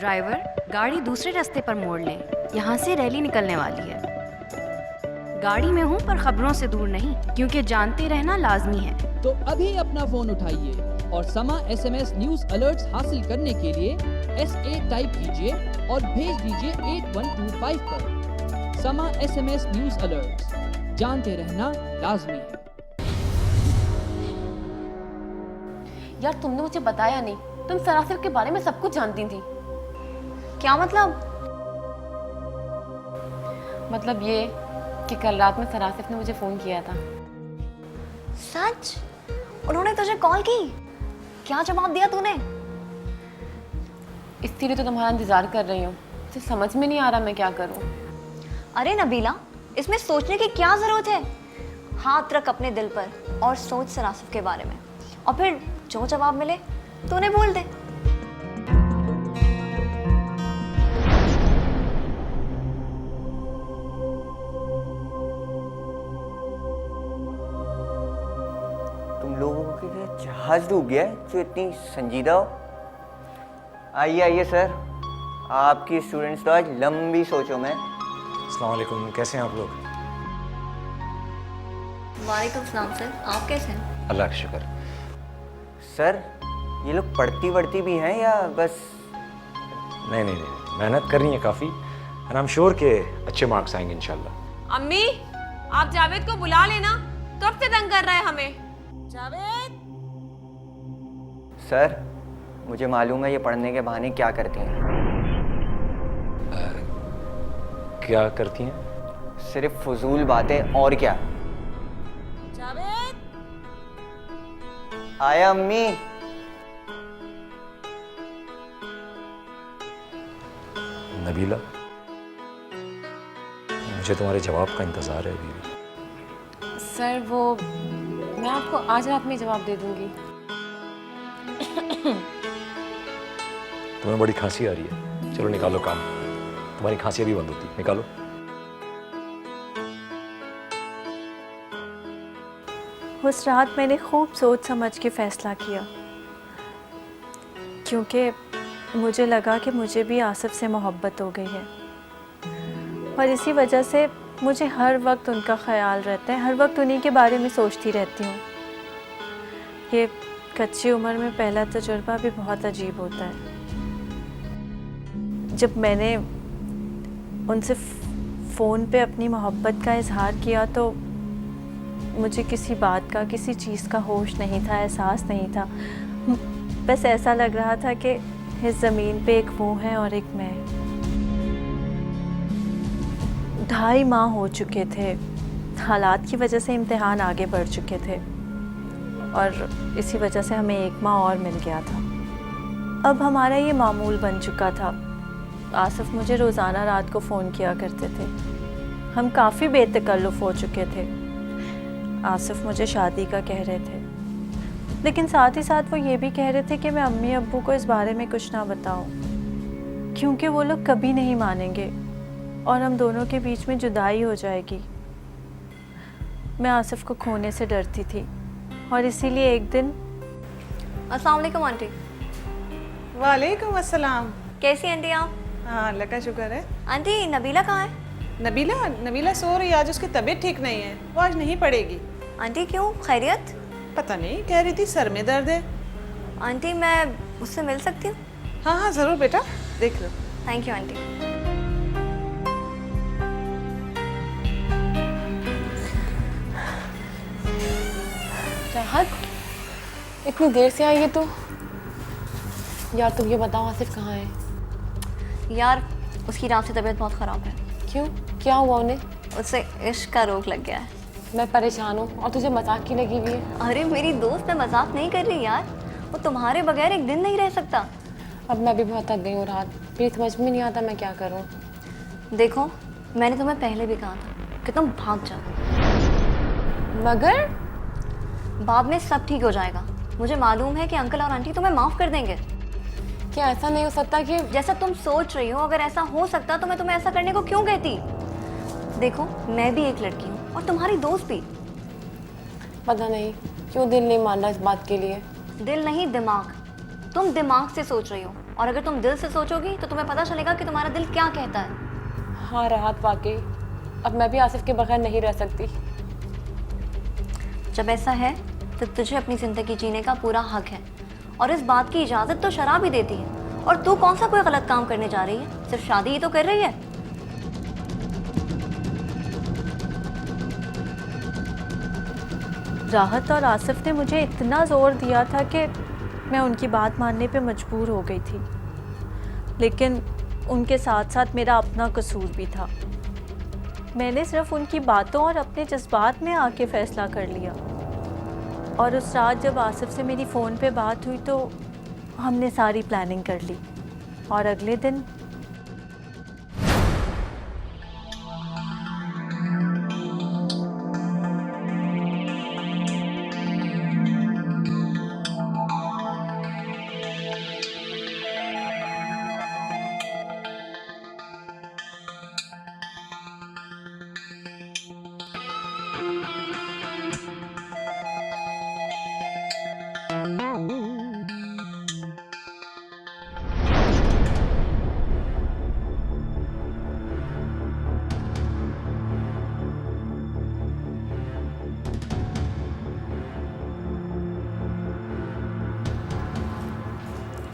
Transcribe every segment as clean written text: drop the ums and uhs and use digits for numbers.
Driver, गाड़ी दूसरे रास्ते पर मोड़ लें। यहाँ से रैली निकलने वाली है। गाड़ी में हूँ पर खबरों से दूर नहीं, क्योंकि जानते रहना लाजमी है। तो अभी अपना फोन उठाइए और समा SMS न्यूज अलर्ट्स हासिल करने के लिए SA टाइप कीजिए और भेज दीजिए 8125 पर। समा SMS न्यूज अलर्ट्स, जानते रहना लाजमी है। यार तुमने मुझे बताया नहीं, तुम सरासिफ के बारे में सब कुछ जानती थी। क्या मतलब? मतलब ये कि कल रात में सरासिफ ने मुझे फोन किया था। सच? उन्होंने तुझे कॉल की? क्या जवाब दिया तूने? इसीलिए तो तुम्हारा इंतजार कर रही हूँ। मुझे समझ में नहीं आ रहा मैं क्या करूँ। अरे नबीला, इसमें सोचने की क्या जरूरत है? हाथ रख अपने दिल पर और सोच सरासिफ के बारे में, और फिर जो जवाब मिले तो उन्हें बोल दे। तुम लोगों के लिए जहाज डूब गया है जो इतनी संजीदा हो? आइए आइए सर, आपकी स्टूडेंट्स तो आज लंबी सोचों में। अस्सलाम वालेकुम, कैसे हैं आप लोग? वालेकुम सलाम सर, आप कैसे हैं? अल्लाह का शुक्र। सर ये लोग पढ़ती वढ़ती भी हैं या बस? नहीं नहीं नहीं, मेहनत कर रही हैं काफ़ी, एंड आई एम श्योर के अच्छे मार्क्स आएंगे इंशाल्लाह। अम्मी, आप जावेद को बुला लेना, कब से तंग कर रहा है हमें। जावेद! सर मुझे मालूम है ये पढ़ने के बहाने क्या करती हैं। क्या करती हैं? सिर्फ फजूल बातें, और क्या। जावेद! आया अम्मी। नबीला, मुझे तुम्हारे जवाब का इंतज़ार है अभी। सर वो मैं आपको आज रात में जवाब दे दूंगी। तुम्हें बड़ी खांसी आ रही है, चलो निकालो काम, तुम्हारी खांसी अभी बंद होती, निकालो। उस रात मैंने खूब सोच समझ के फ़ैसला किया, क्योंकि मुझे लगा कि मुझे भी आसिफ से मोहब्बत हो गई है, और इसी वजह से मुझे हर वक्त उनका ख़याल रहता है, हर वक्त उन्हीं के बारे में सोचती रहती हूँ। ये कच्ची उम्र में पहला तजुर्बा भी बहुत अजीब होता है। जब मैंने उनसे फ़ोन पे अपनी मोहब्बत का इजहार किया तो मुझे किसी बात का, किसी चीज़ का होश नहीं था, एहसास नहीं था। बस ऐसा लग रहा था कि इस ज़मीन पे एक वो है और एक मैं। 2.5 माह हो चुके थे, हालात की वजह से इम्तिहान आगे बढ़ चुके थे, और इसी वजह से हमें 1 माह और मिल गया था। अब हमारा ये मामूल बन चुका था। आसिफ मुझे रोज़ाना रात को फ़ोन किया करते थे। हम काफ़ी बेतकल्लुफ़ हो चुके थे। आसिफ मुझे शादी का कह रहे थे, लेकिन साथ ही साथ वो ये भी कह रहे थे कि मैं अम्मी अब्बू को इस बारे में कुछ ना बताऊं, क्योंकि वो लोग कभी नहीं मानेंगे और हम दोनों के बीच में जुदाई हो जाएगी। मैं आसिफ को खोने से डरती थी, और इसीलिए एक दिन। अस्सलाम वालेकुम आंटी। वालेकुम अस्सलाम। कैसी आंटी आप? हाँ अल्लाह का शुक्र है। आंटी नबीला कहाँ है? नबीला सो रही है, आज उसकी तबीयत ठीक नहीं है, वो आज नहीं पढ़ेगी। आंटी क्यों, खैरियत? पता नहीं, कह रही थी सर में दर्द है। आंटी मैं उससे मिल सकती हूँ? हाँ हाँ ज़रूर बेटा, देख लो। Thank you aunty. राहत, इतनी देर से आई है तो? यार तुम ये बताओ आसिफ कहाँ है? यार उसकी रात से तबीयत बहुत ख़राब है। क्यों, क्या हुआ उन्हें? उससे इश्क का रोग लग गया है। मैं परेशान हूँ और तुझे मजाक की लगी हुई है। अरे मेरी दोस्त, मैं मजाक नहीं कर रही यार, वो तुम्हारे बगैर एक दिन नहीं रह सकता। अब मैं भी बहुत थक गई हूँ रात, मेरी समझ में नहीं आता मैं क्या करूँ। देखो मैंने तुम्हें पहले भी कहा था कि तुम भाग जाओ, मगर बाद में सब ठीक हो जाएगा। मुझे मालूम है कि अंकल और आंटी तुम्हें माफ़ कर देंगे। क्या ऐसा नहीं हो सकता कि जैसा तुम सोच रही हो? अगर ऐसा हो सकता तो मैं तुम्हें ऐसा करने को क्यों कहती? देखो मैं भी एक लड़की हूँ और तुम्हारी दोस्त भी। पता नहीं क्यों दिल नहीं मान रहा इस बात के लिए। दिल नहीं, दिमाग। तुम दिमाग से सोच रही हो। और अगर तुम दिल से सोचोगी तो तुम्हें पता चलेगा कि तुम्हारा दिल क्या कहता है। हाँ राहत, वाकई अब मैं भी आसिफ के बगैर नहीं रह सकती। जब ऐसा है तो तुझे अपनी ज़िंदगी जीने का पूरा हक है, और इस बात की इजाज़त तो शराब ही देती है। और तू कौन सा कोई गलत काम करने जा रही है, सिर्फ शादी ही तो कर रही है। राहत और आसिफ ने मुझे इतना ज़ोर दिया था कि मैं उनकी बात मानने पे मजबूर हो गई थी, लेकिन उनके साथ साथ मेरा अपना कसूर भी था। मैंने सिर्फ उनकी बातों और अपने जज्बात में आके फ़ैसला कर लिया। और उस रात जब आसिफ से मेरी फ़ोन पे बात हुई तो हमने सारी प्लानिंग कर ली, और अगले दिन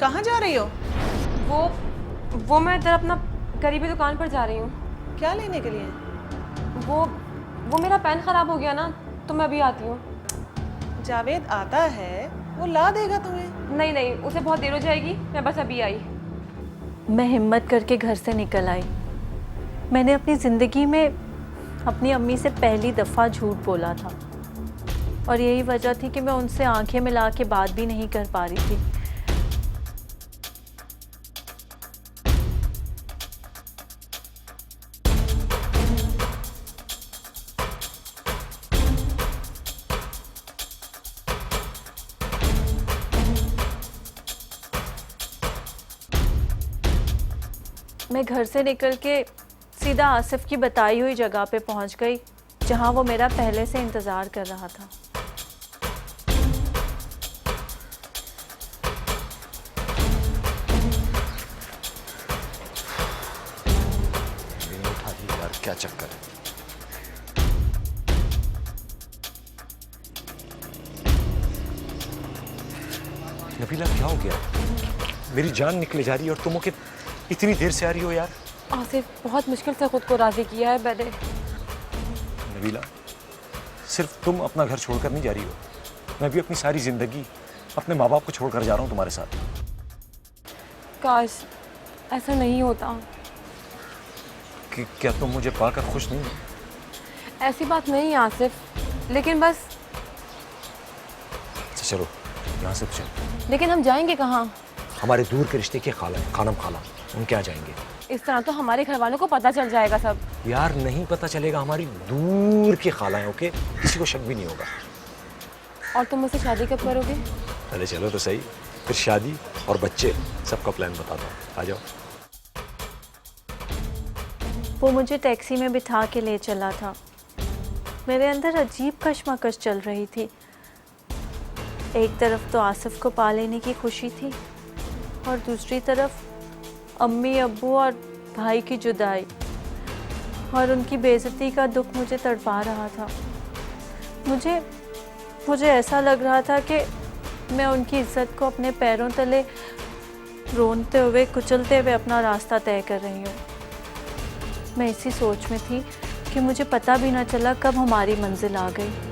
कहाँ जा रही हो? वो मैं इधर अपना करीबी दुकान पर जा रही हूँ। क्या लेने के लिए? वो मेरा पेन ख़राब हो गया ना, तो मैं अभी आती हूँ। जावेद आता है, वो ला देगा तुम्हें। नहीं, उसे बहुत देर हो जाएगी, मैं बस अभी आई। मैं हिम्मत करके घर से निकल आई। मैंने अपनी ज़िंदगी में अपनी अम्मी से पहली दफ़ा झूठ बोला था, और यही वजह थी कि मैं उनसे आंखें मिला के बात भी नहीं कर पा रही थी। मैं घर से निकल के सीधा आसिफ की बताई हुई जगह पे पहुंच गई, जहां वो मेरा पहले से इंतज़ार कर रहा था। यार क्या चक्कर है? नबीला क्या हो गया? मेरी जान निकले जा रही है और तुम के इतनी देर से आ रही हो यार। आसिफ, बहुत मुश्किल से खुद को राज़ी किया है मैंने। नबीला, सिर्फ तुम अपना घर छोड़कर नहीं जा रही हो, मैं भी अपनी सारी जिंदगी अपने माँ बाप को छोड़कर जा रहा हूँ तुम्हारे साथ। काश ऐसा नहीं होता। कि क्या तुम मुझे पाकर खुश नहीं हो? ऐसी बात नहीं है आसिफ, लेकिन बस। अच्छा चलो यहाँ से चलो। लेकिन हम जाएंगे कहाँ? हमारे दूर के रिश्ते के खाला है, खानम खाला, उनके यहाँ जाएंगे। इस तरह तो हमारे घर वालों को पता चल जाएगा सब। यार नहीं पता चलेगा, हमारी दूर की खालाएं, ओके? किसी को शक भी नहीं होगा। और तुम मुझसे शादी कब करोगे? पहले चलो तो सही, फिर शादी और बच्चे, सबका प्लान बताता हूँ। आ जाओ। वो मुझे टैक्सी में बिठा के ले चला था। मेरे अंदर अजीब कश्मकश चल रही थी। एक तरफ तो आसिफ को पा लेने की खुशी थी, और दूसरी तरफ अम्मी अब्बू और भाई की जुदाई और उनकी बेइज्जती का दुख मुझे तड़पा रहा था। मुझे ऐसा लग रहा था कि मैं उनकी इज्जत को अपने पैरों तले रोनते हुए कुचलते हुए अपना रास्ता तय कर रही हूँ। मैं इसी सोच में थी कि मुझे पता भी ना चला कब हमारी मंजिल आ गई।